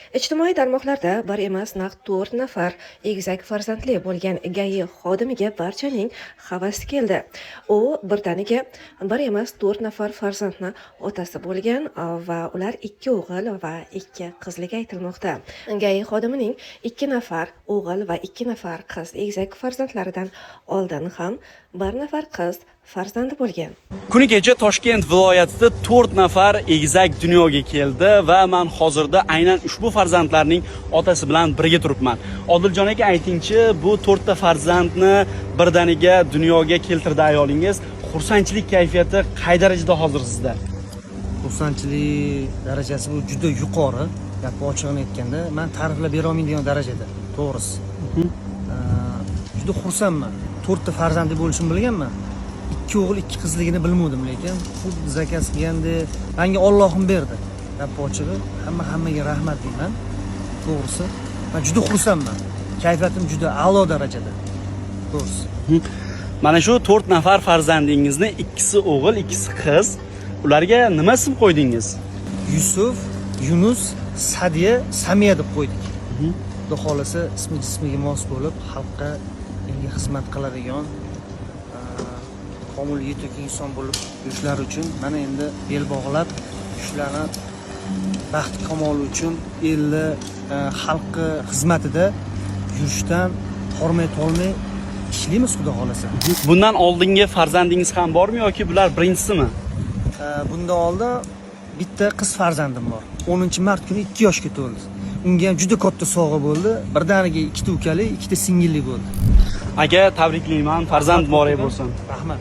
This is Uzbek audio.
Ijtimoiy tarmoqlarda bir emas naq 4 nafar egizak farzandli bo'lgan GAI xodimiga barchaning havasi keldi. U birdaniga bir emas 4 nafar farzandni otasi bo'lgan va ular 2 o'g'il va 2 qizligi aytilmoqda. GAI xodimining 2 nafar o'g'il va 2 nafar qiz egizak farzandlaridan oldin ham bir nafar qiz farzandi bo'lgan. Kuni kecha Toshkent viloyatida 4 nafar egizak dunyoga keldi va men hozirda aynan ushbu farzandlarning otasi bilan birga turibman. Odiljon aka, aytingchi, bu 4 ta farzandni birdaniga dunyoga keltirdi ayolingiz. Xursandchilik kayfiyati qay darajada hozir sizda? Xursandchilik darajasi bu juda yuqori. Gap ochiqini aytganda, men ta'riflab bera olmaydigan darajada, to'g'risi. Juda xursandman. 4 ta farzandli bo'lishini bilganman. 2 o'g'il, 2 qizligini bilmadim, lekin xuddi zakasi kelgandek menga Allohim berdi. Gap ochig'i, hammaga rahmat deyman. To'g'risi, men juda xursandman. Kayfiyatim juda a'lo darajada. To'g'risi. Mana shu 4 nafar farzandingizni, ikkisi o'g'il, ikkisi qiz. Ularga nima ism qo'ydingiz? Yusuf, Yunus, Sadiya, Samiya deb qo'ydik. Xudo xolasa ismiga mos bo'lib, xalqqa elga xizmat qiladigan komil yetuk inson bo'lib yurishlari uchun mana endi bel bog'lab shularni baxt kamoli uchun elni xalqi xizmatida yurishdan hormay tolmay ishlaymiz xudo xolasa. Bundan oldingi farzandingiz ham bormi yoki bular birinchisimi? Bundan oldin bitta qiz farzandim bor. 10-mart kuni 2 yoshga to'ldi. Unga ham juda katta sovg'a bo'ldi. Birdaniga 2 ta ukali, 2 ta singilli bo'ldi. Aka, tabriklayman. Farzand muborak bo'lsin. Rahmat.